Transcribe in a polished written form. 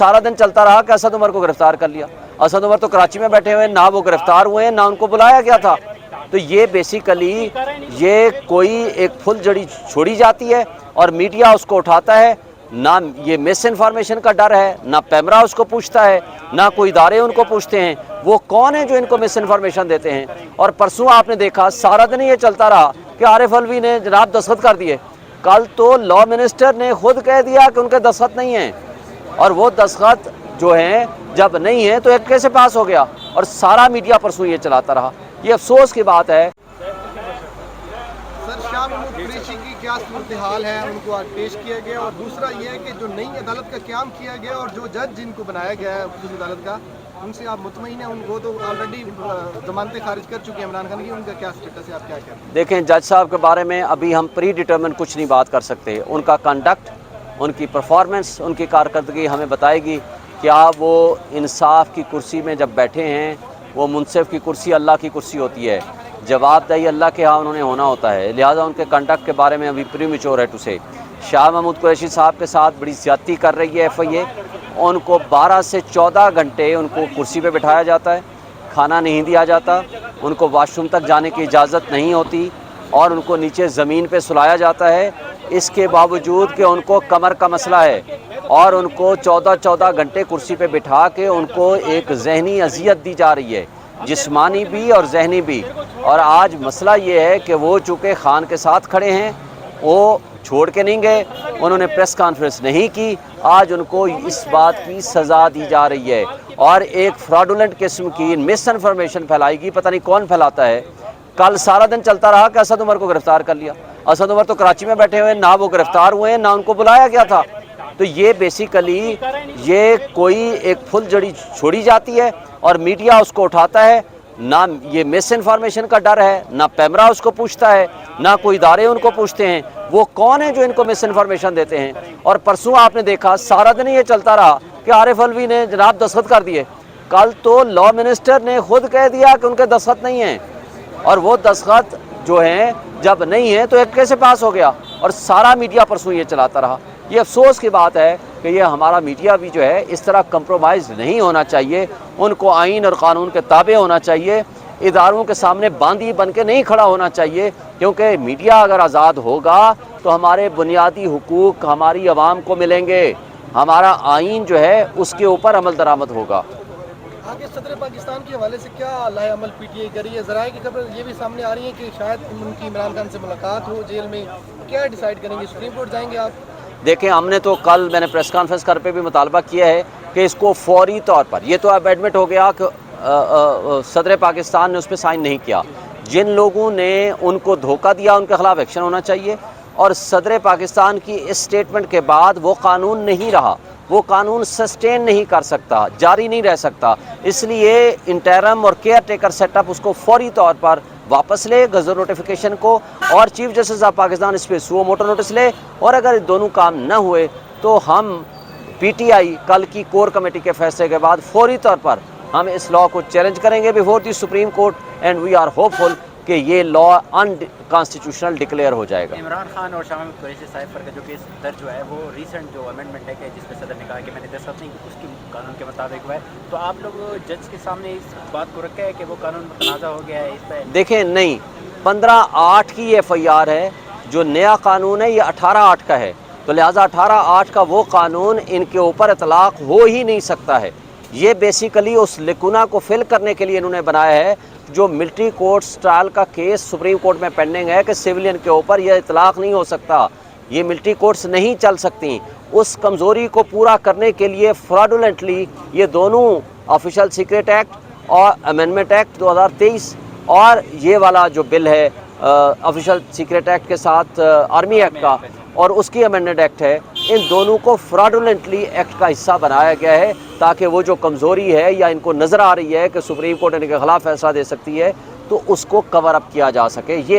سارا دن چلتا رہا کہ اسد عمر کو گرفتار کر لیا. اسد عمر تو کراچی میں بیٹھے ہوئے ہیں, نہ وہ گرفتار ہوئے ہیں, نہ ان کو بلایا گیا تھا. تو یہ بیسیکلی یہ کوئی ایک پھل جڑی چھوڑی جاتی ہے اور میڈیا اس کو اٹھاتا ہے. نہ یہ مس انفارمیشن کا ڈر ہے, نہ پیمرا اس کو پوچھتا ہے, نہ کوئی ادارے ان کو پوچھتے ہیں. وہ کون ہیں جو ان کو مس انفارمیشن دیتے ہیں؟ اور پرسوں آپ نے دیکھا سارا دن یہ چلتا رہا کہ عارف علوی نے جناب دستخط کر دیے. کل تو لا منسٹر نے خود کہہ دیا کہ ان کے دستخط نہیں ہیں, اور وہ دستخط جو ہیں جب نہیں ہیں تو ایک کیسے پاس ہو گیا؟ اور سارا میڈیا پرسوں یہ چلاتا رہا. یہ افسوس کی بات ہے. سر شاہ محمود قریشی کی کیا صورتحال ہے؟ ان کو آج پیش کیا گیا, اور دوسرا یہ ہے کہ جو نئی عدالت کا قیام کیا گیا اور جو جج جن کو بنایا گیا ہے خصوصی عدالت کا, ان سے آپ مطمئن ہیں؟ ان کو تو آلریڈی ضمانتیں خارج کر چکے ہیں عمران خان کی, ان کا کیا سٹیٹس ہے, آپ کیا کہتے ہیں؟ دیکھیں, جج صاحب کے بارے میں ابھی ہم پری ڈیٹرمن کچھ نہیں بات کر سکتے. ان کا کنڈکٹ, ان کی پرفارمنس, ان کی کارکردگی ہمیں بتائے گی. کیا وہ انصاف کی کرسی میں جب بیٹھے ہیں, وہ منصف کی کرسی اللہ کی کرسی ہوتی ہے, جواب دہی اللہ کے ہاں انہوں نے ہونا ہوتا ہے. لہٰذا ان کے کنڈکٹ کے بارے میں ابھی پری میچور ہے ٹو سے. شاہ محمود قریشی صاحب کے ساتھ بڑی زیادتی کر رہی ہے ایف آئی اے. ان کو 12 سے 14 گھنٹے ان کو کرسی پہ بٹھایا جاتا ہے, کھانا نہیں دیا جاتا, ان کو واش روم تک جانے کی اجازت نہیں ہوتی, اور ان کو نیچے زمین پہ سلایا جاتا ہے. اس کے باوجود کہ ان کو کمر کا مسئلہ ہے, اور ان کو 14 گھنٹے کرسی پہ بٹھا کے ان کو ایک ذہنی اذیت دی جا رہی ہے, جسمانی بھی اور ذہنی بھی. اور آج مسئلہ یہ ہے کہ وہ چونکہ خان کے ساتھ کھڑے ہیں, وہ چھوڑ کے نہیں گئے, انہوں نے پریس کانفرنس نہیں کی. آج ان کو اس بات کی سزا دی جا رہی ہے, اور ایک فراڈولنٹ قسم کی مس انفارمیشن پھیلائے گی, پتہ نہیں کون پھیلاتا ہے. کل سارا دن چلتا رہا کہ اسد عمر کو گرفتار کر لیا. اسد عمر تو کراچی میں بیٹھے ہوئے ہیں, نہ وہ گرفتار ہوئے ہیں, نہ ان کو بلایا گیا تھا. تو یہ بیسیکلی یہ کوئی ایک پھل جڑی چھوڑی جاتی ہے اور میڈیا اس کو اٹھاتا ہے. نہ یہ مس انفارمیشن کا ڈر ہے, نہ پیمرا اس کو پوچھتا ہے, نہ کوئی ادارے ان کو پوچھتے ہیں. وہ کون ہیں جو ان کو مس انفارمیشن دیتے ہیں؟ اور پرسوں آپ نے دیکھا سارا دن یہ چلتا رہا کہ عارف علوی نے جناب دستخط کر دیے. کل تو لا منسٹر نے خود کہہ دیا کہ ان کے دستخط نہیں ہیں, اور وہ دستخط جو ہیں جب نہیں ہیں تو ایک کیسے پاس ہو گیا؟ اور سارا میڈیا پرسوں یہ چلاتا رہا. یہ افسوس کی بات ہے کہ یہ ہمارا میڈیا بھی جو ہے اس طرح کمپرومائز نہیں ہونا چاہیے. ان کو آئین اور قانون کے تابع ہونا چاہیے, اداروں کے سامنے باندھی بن کے نہیں کھڑا ہونا چاہیے. کیونکہ میڈیا اگر آزاد ہوگا تو ہمارے بنیادی حقوق ہماری عوام کو ملیں گے, ہمارا آئین جو ہے اس کے اوپر عمل درآمد ہوگا. آگے صدر پاکستان کے حوالے سے کیا لائحہ عمل پی ٹی آئی کر رہی ہے؟ ذرائع کی خبر یہ بھی سامنے آ رہی ہے کہ شاید ان کی عمران خان سے ملاقات ہو جیل میں. کیا ڈیسائیڈ کریں گے, سپریم کورٹ جائیں گے آپ؟ دیکھیں, ہم نے تو کل میں نے پریس کانفرنس کر پہ بھی مطالبہ کیا ہے کہ اس کو فوری طور پر, یہ تو اب ایڈمٹ ہو گیا کہ صدر پاکستان نے اس پہ سائن نہیں کیا. جن لوگوں نے ان کو دھوکہ دیا ان کے خلاف ایکشن ہونا چاہیے. اور صدر پاکستان کی اس سٹیٹمنٹ کے بعد وہ قانون نہیں رہا, وہ قانون سسٹین نہیں کر سکتا, جاری نہیں رہ سکتا. اس لیے انٹرم اور کیئر ٹیکر سیٹ اپ اس کو فوری طور پر واپس لے گزر نوٹیفیکیشن کو, اور چیف جسٹس آف پاکستان اس پہ سو موٹو نوٹس لے. اور اگر دونوں کام نہ ہوئے تو ہم پی ٹی آئی کل کی کور کمیٹی کے فیصلے کے بعد فوری طور پر ہم اس لا کو چیلنج کریں گے before the supreme court, and we are hopeful کہ یہ لا انکانسٹیٹیوشنل ڈکلیئر ہو جائے گا. عمران خان اور شاہ محمود قریشی صاحب پر کا جو کیس درج ہوا ہے وہ ریسنٹ جو امینڈمنٹ ہے کہ جس میں صدر نے کہا کہ میں نے دستخط نہیں کی, اس کی قانون کے مطابق ہوا ہے. تو آپ لوگ جج کے سامنے اس بات کو رکھا ہے کہ وہ قانون متنازع ہو گیا ہے اس پہ؟ دیکھیں, نہیں, 15/8 کی ایف آئی آر ہے, جو نیا قانون ہے یہ 18/8 کا ہے. تو لہٰذا 18/8 کا وہ قانون ان کے اوپر اطلاق ہو ہی نہیں سکتا ہے. یہ بیسیکلی اس لکونہ کو فل کرنے کے لیے انہوں نے بنایا ہے جو ملٹری کورٹس ٹرائل کا کیس سپریم کورٹ میں پینڈنگ ہے کہ سویلین کے اوپر یہ اطلاق نہیں ہو سکتا, یہ ملٹری کورٹس نہیں چل سکتی. اس کمزوری کو پورا کرنے کے لیے فراڈولنٹلی یہ دونوں آفیشل سیکریٹ ایکٹ اور امینڈمنٹ ایکٹ 2023 اور یہ والا جو بل ہے آفیشل سیکریٹ ایکٹ کے ساتھ آرمی ایکٹ کا اور اس کی امینڈمنٹ ایکٹ ہے, ان دونوں کو فراڈولنٹلی ایکٹ کا حصہ بنایا گیا ہے تاکہ وہ جو کمزوری ہے یا ان کو نظر آ رہی ہے کہ سپریم کورٹ ان کے خلاف فیصلہ دے سکتی ہے تو اس کو کور اپ کیا جا سکے. یہ